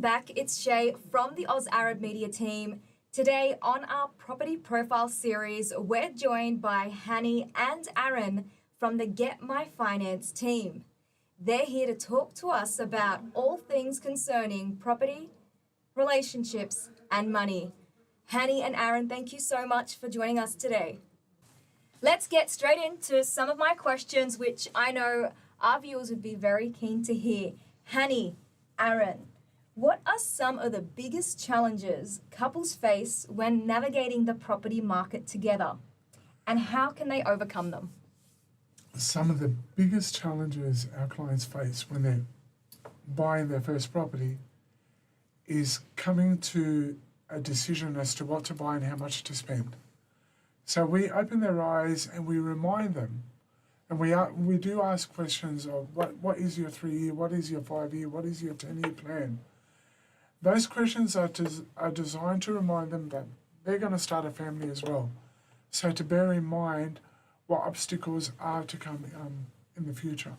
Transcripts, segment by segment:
Welcome back. It's Shay from the Oz Arab Media team. Today on our Property Profile series, we're joined by Hani and Aaron from the Get My Finance team. They're here to talk to us about all things concerning property, relationships, and money. Hani and Aaron, thank you so much for joining us today. Let's get straight into some of my questions, which I know our viewers would be very keen to hear. Hani, Aaron, what are some of the biggest challenges couples face when navigating the property market together? And how can they overcome them? Some of the biggest challenges our clients face when they're buying their first property is coming to a decision as to what to buy and how much to spend. So we open their eyes and we remind them, and we do ask questions of what is your 3-year, what is your 5-year, what is your 10-year plan. Those questions are designed to remind them that they're going to start a family as well. So to bear in mind what obstacles are to come in the future.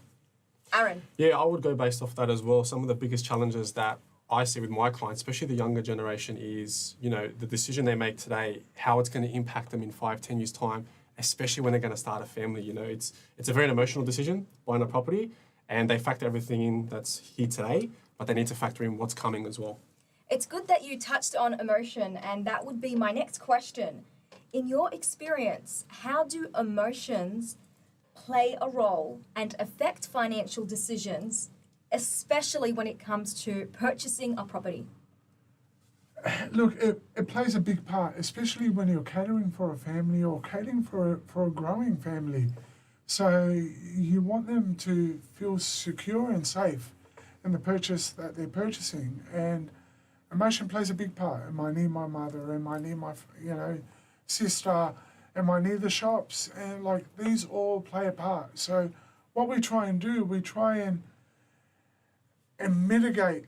Aaron? Yeah, I would go based off that as well. Some of the biggest challenges that I see with my clients, especially the younger generation, is, the decision they make today, how it's going to impact them in 5-10 years' time, especially when they're going to start a family. It's a very emotional decision, buying a property, and they factor everything in that's here today, but they need to factor in what's coming as well. It's good that you touched on emotion, and that would be my next question. In your experience, how do emotions play a role and affect financial decisions, especially when it comes to purchasing a property? Look, it plays a big part, especially when you're catering for a family or catering for a growing family. So you want them to feel secure and safe in the purchase that they're purchasing. And emotion plays a big part. Am I near my mother? Am I near my, sister? Am I near the shops? And these all play a part. So what we try and do, we try and mitigate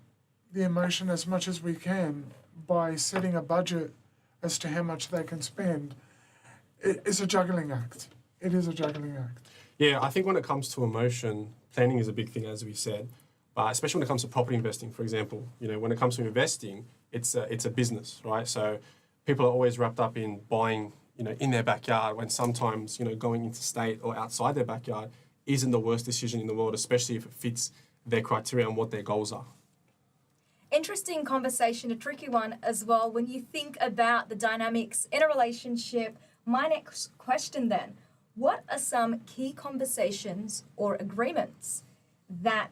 the emotion as much as we can by setting a budget as to how much they can spend. It's a juggling act. It is a juggling act. Yeah, I think when it comes to emotion, planning is a big thing, as we said. But especially when it comes to property investing, for example, when it comes to investing, it's a business, right? So people are always wrapped up in buying, in their backyard, when sometimes, going interstate or outside their backyard isn't the worst decision in the world, especially if it fits their criteria and what their goals are. Interesting conversation, a tricky one as well. When you think about the dynamics in a relationship, my next question then, what are some key conversations or agreements that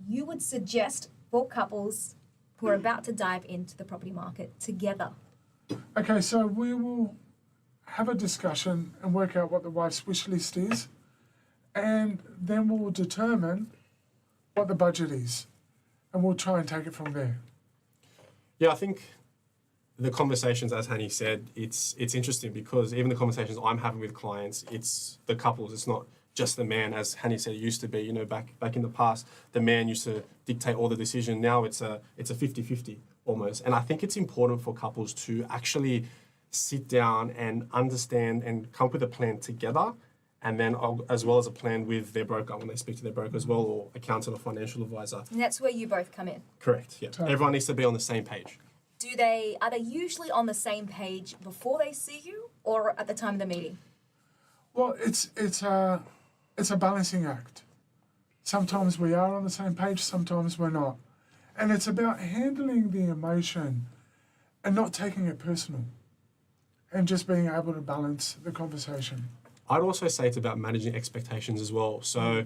you would suggest for couples who are about to dive into the property market together? Okay, so we will have a discussion and work out what the wife's wish list is, and then we'll determine what the budget is, and we'll try and take it from there. Yeah, I think the conversations, as Hani said, it's interesting because even the conversations I'm having with clients, it's the couples, it's not just the man, as Hani said, it used to be, back in the past, the man used to dictate all the decision. Now it's a 50-50 almost. And I think it's important for couples to actually sit down and understand and come up with a plan together, and then as well as a plan with their broker when they speak to their broker as well, or accountant or financial advisor. And that's where you both come in. Correct, yeah. Everyone needs to be on the same page. Are they usually on the same page before they see you or at the time of the meeting? Well, it's a balancing act. Sometimes we are on the same page, sometimes we're not. And it's about handling the emotion and not taking it personal, and just being able to balance the conversation. I'd also say it's about managing expectations as well. So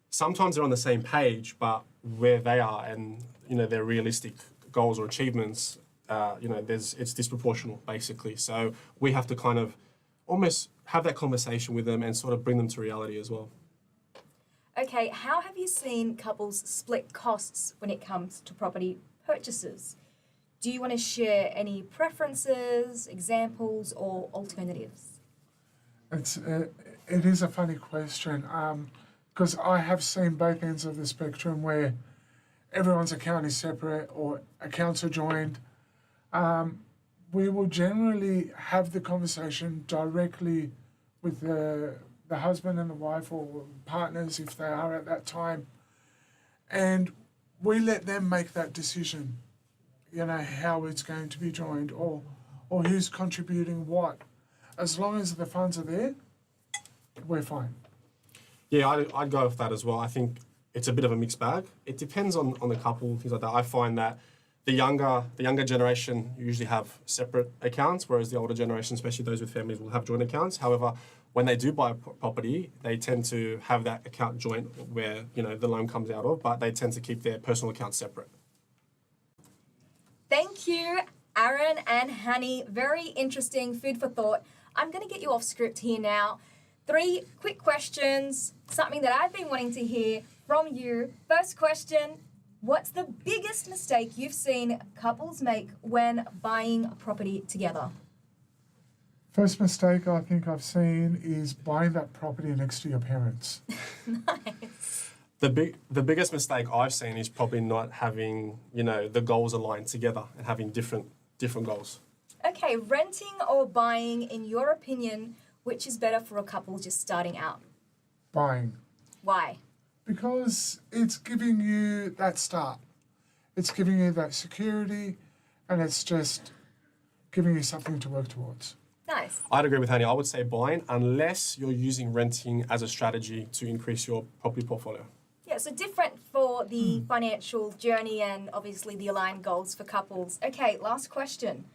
sometimes they're on the same page, but where they are and, their realistic goals or achievements, it's disproportional, basically. So we have to kind of almost have that conversation with them and sort of bring them to reality as well. Okay, how have you seen couples split costs when it comes to property purchases? Do you want to share any preferences, examples, or alternatives? It is a funny question, because I have seen both ends of the spectrum where everyone's account is separate or accounts are joined. We will generally have the conversation directly with the husband and the wife, or partners if they are at that time, and we let them make that decision. how it's going to be joined or who's contributing what. As long as the funds are there, we're fine. Yeah, I'd go with that as well. I think it's a bit of a mixed bag. It depends on the couple, things like that. I find that the younger generation usually have separate accounts, whereas the older generation, especially those with families, will have joint accounts. However, when they do buy a property, they tend to have that account joint where the loan comes out of, but they tend to keep their personal accounts separate. Thank you, Aaron and Hani. Very interesting, food for thought. I'm going to get you off script here now. 3 quick questions, something that I've been wanting to hear from you. First question, what's the biggest mistake you've seen couples make when buying a property together? First mistake I think I've seen is buying that property next to your parents. Nice. The biggest mistake I've seen is probably not having, the goals aligned together and having different goals. Okay, renting or buying, in your opinion, which is better for a couple just starting out? Buying. Why? Because it's giving you that start. It's giving you that security, and it's just giving you something to work towards. Nice. I'd agree with Hani. I would say buying, unless you're using renting as a strategy to increase your property portfolio. Yeah, so different for the financial journey and obviously the aligned goals for couples. Okay, last question.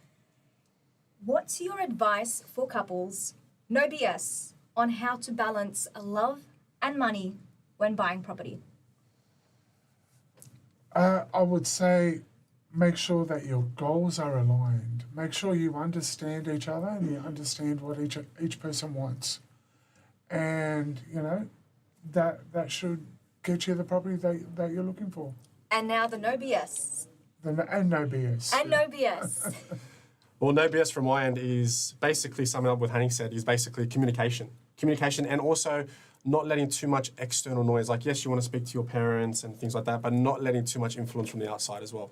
What's your advice for couples, no BS, on how to balance love and money when buying property? I would say make sure that your goals are aligned. Make sure you understand each other and you understand what each person wants. And, that should get you the property that you're looking for. And now the no BS. And no BS. And no BS. Well, no BS from my end is basically, summing up what Hani said, is basically communication. Communication, and also not letting too much external noise. Like, yes, you want to speak to your parents and things like that, but not letting too much influence from the outside as well.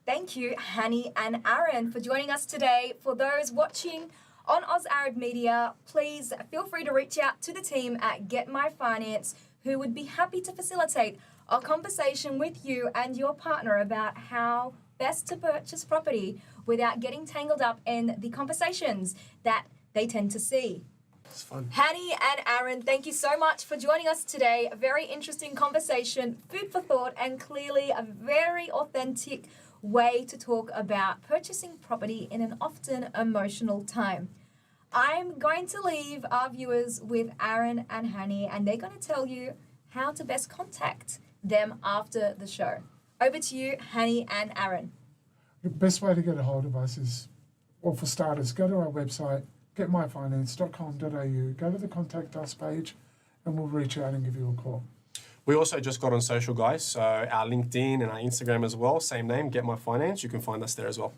Thank you, Hani and Aaron, for joining us today. For those watching on Oz Arab Media, please feel free to reach out to the team at Get My Finance, who would be happy to facilitate a conversation with you and your partner about how best to purchase property without getting tangled up in the conversations that they tend to see. It's fun. Hani and Aaron, thank you so much for joining us today. A very interesting conversation, food for thought, and clearly a very authentic way to talk about purchasing property in an often emotional time. I'm going to leave our viewers with Aaron and Hani, and they're going to tell you how to best contact them after the show. Over to you, Hani and Aaron. The best way to get a hold of us is, well, for starters, go to our website, getmyfinance.com.au, go to the Contact Us page, and we'll reach out and give you a call. We also just got on social, guys, so our LinkedIn and our Instagram as well, same name, Get My Finance. You can find us there as well.